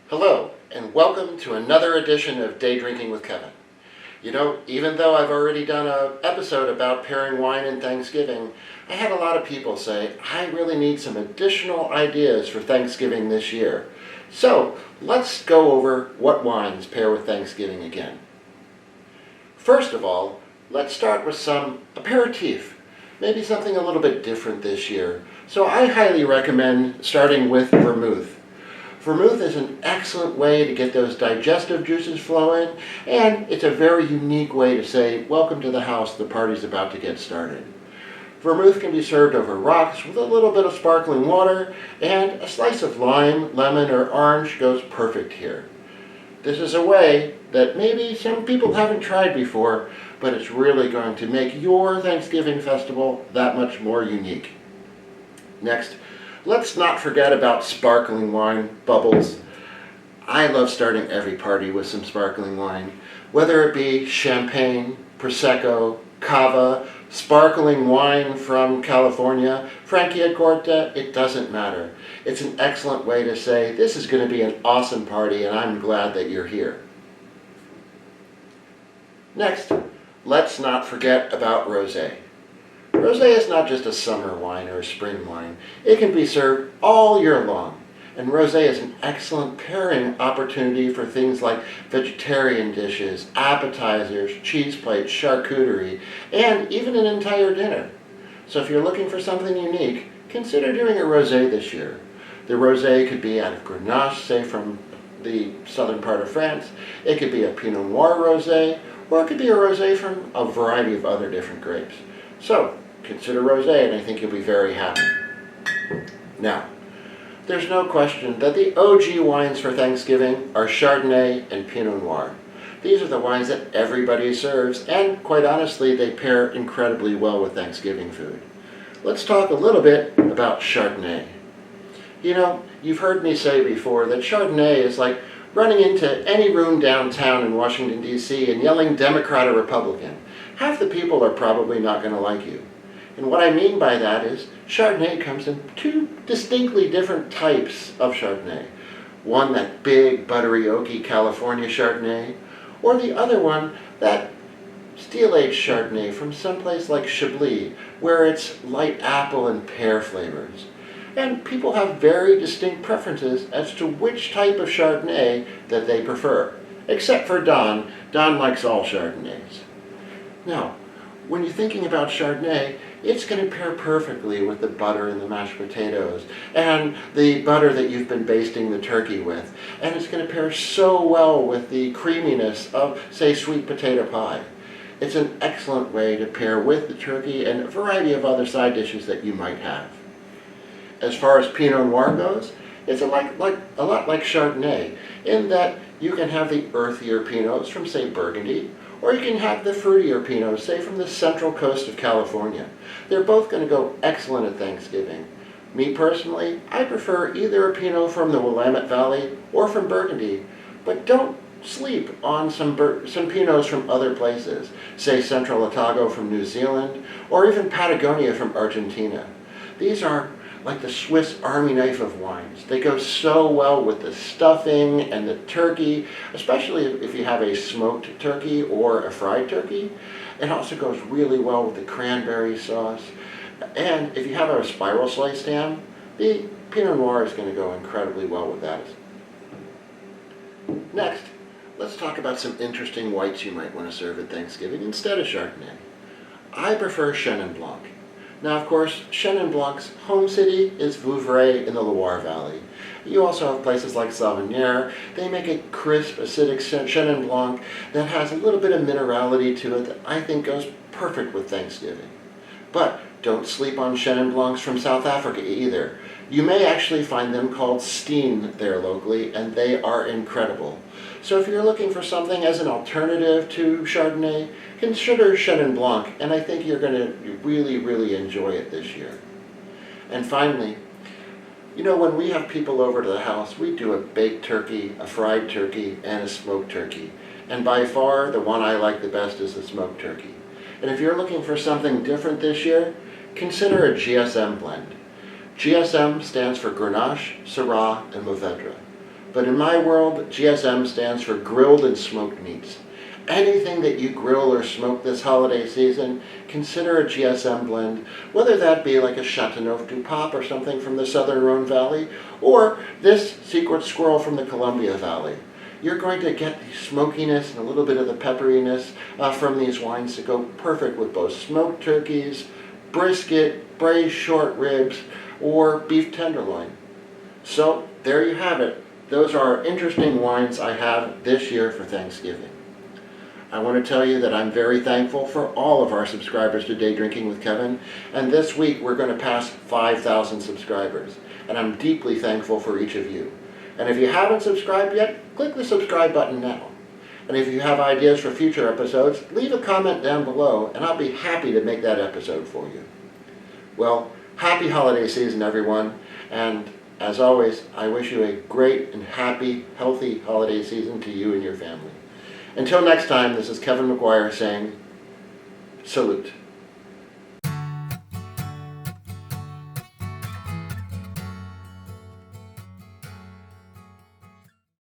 Hello, and welcome to another edition of Day Drinking with Kevin. You know, even though I've already done an episode about pairing wine and Thanksgiving, I had a lot of people say, I really need some additional ideas for Thanksgiving this year. So, let's go over what wines pair with Thanksgiving again. First of all, let's start with some aperitif. Maybe something a little bit different this year. So I highly recommend starting with vermouth. Vermouth is an excellent way to get those digestive juices flowing, and it's a very unique way to say, welcome to the house, the party's about to get started. Vermouth can be served over rocks with a little bit of sparkling water, and a slice of lime, lemon, or orange goes perfect here. This is a way that maybe some people haven't tried before, but it's really going to make your Thanksgiving festival that much more unique. Next, let's not forget about sparkling wine, bubbles. I love starting every party with some sparkling wine, whether it be champagne, prosecco, cava, sparkling wine from California, Franchicorta, it doesn't matter. It's an excellent way to say, this is going to be an awesome party and I'm glad that you're here. Next, let's not forget about rosé. Rosé is not just a summer wine or a spring wine. It can be served all year long. And rosé is an excellent pairing opportunity for things like vegetarian dishes, appetizers, cheese plates, charcuterie, and even an entire dinner. So if you're looking for something unique, consider doing a rosé this year. The rosé could be out of Grenache, say from the southern part of France. It could be a Pinot Noir rosé, or it could be a rosé from a variety of other different grapes. So, consider rosé and I think you'll be very happy. Now, there's no question that the OG wines for Thanksgiving are Chardonnay and Pinot Noir. These are the wines that everybody serves, and quite honestly, they pair incredibly well with Thanksgiving food. Let's talk a little bit about Chardonnay. You know, you've heard me say before that Chardonnay is like running into any room downtown in Washington, D.C. and yelling Democrat or Republican. Half the people are probably not going to like you. And what I mean by that is Chardonnay comes in two distinctly different types of Chardonnay. One, that big, buttery, oaky California Chardonnay, or the other one, that steel-aged Chardonnay from someplace like Chablis, where it's light apple and pear flavors. And people have very distinct preferences as to which type of Chardonnay that they prefer. Except for Don. Don likes all Chardonnays. Now, when you're thinking about Chardonnay, it's going to pair perfectly with the butter and the mashed potatoes and the butter that you've been basting the turkey with. And it's going to pair so well with the creaminess of, say, sweet potato pie. It's an excellent way to pair with the turkey and a variety of other side dishes that you might have. As far as Pinot Noir goes, it's a lot like Chardonnay in that you can have the earthier Pinots from, say, Burgundy, or you can have the fruitier Pinots, say, from the central coast of California. They're both going to go excellent at Thanksgiving. Me personally, I prefer either a Pinot from the Willamette Valley or from Burgundy, but don't sleep on some Pinots from other places, say Central Otago from New Zealand, or even Patagonia from Argentina. These are like the Swiss Army knife of wines. They go so well with the stuffing and the turkey, especially if you have a smoked turkey or a fried turkey. It also goes really well with the cranberry sauce. And if you have a spiral sliced ham, the Pinot Noir is going to go incredibly well with that. Next, let's talk about some interesting whites you might want to serve at Thanksgiving instead of Chardonnay. I prefer Chenin Blanc. Now, of course, Chenin Blanc's home city is Vouvray in the Loire Valley. You also have places like Sommelier. They make a crisp, acidic Chenin Blanc that has a little bit of minerality to it that I think goes perfect with Thanksgiving. But don't sleep on Chenin Blancs from South Africa either. You may actually find them called Steen there locally, and they are incredible. So if you're looking for something as an alternative to Chardonnay, consider Chenin Blanc, and I think you're going to really, really enjoy it this year. And finally, you know, when we have people over to the house, we do a baked turkey, a fried turkey, and a smoked turkey. And by far, the one I like the best is the smoked turkey. And if you're looking for something different this year, consider a GSM blend. GSM stands for Grenache, Syrah, and Mourvedre. But in my world, GSM stands for grilled and smoked meats. Anything that you grill or smoke this holiday season, consider a GSM blend, whether that be like a Chateauneuf du Pape or something from the Southern Rhone Valley, or this Secret Squirrel from the Columbia Valley. You're going to get the smokiness and a little bit of the pepperiness from these wines to go perfect with both smoked turkeys, brisket, braised short ribs, or beef tenderloin. So there you have it. Those are interesting wines I have this year for Thanksgiving. I want to tell you that I'm very thankful for all of our subscribers to Day Drinking with Kevin, and this week we're going to pass 5,000 subscribers, and I'm deeply thankful for each of you. And if you haven't subscribed yet, click the subscribe button now. And if you have ideas for future episodes, leave a comment down below, and I'll be happy to make that episode for you. Well, happy holiday season, everyone, and as always, I wish you a great and happy, healthy holiday season to you and your family. Until next time, this is Kevin McGuire saying, salute.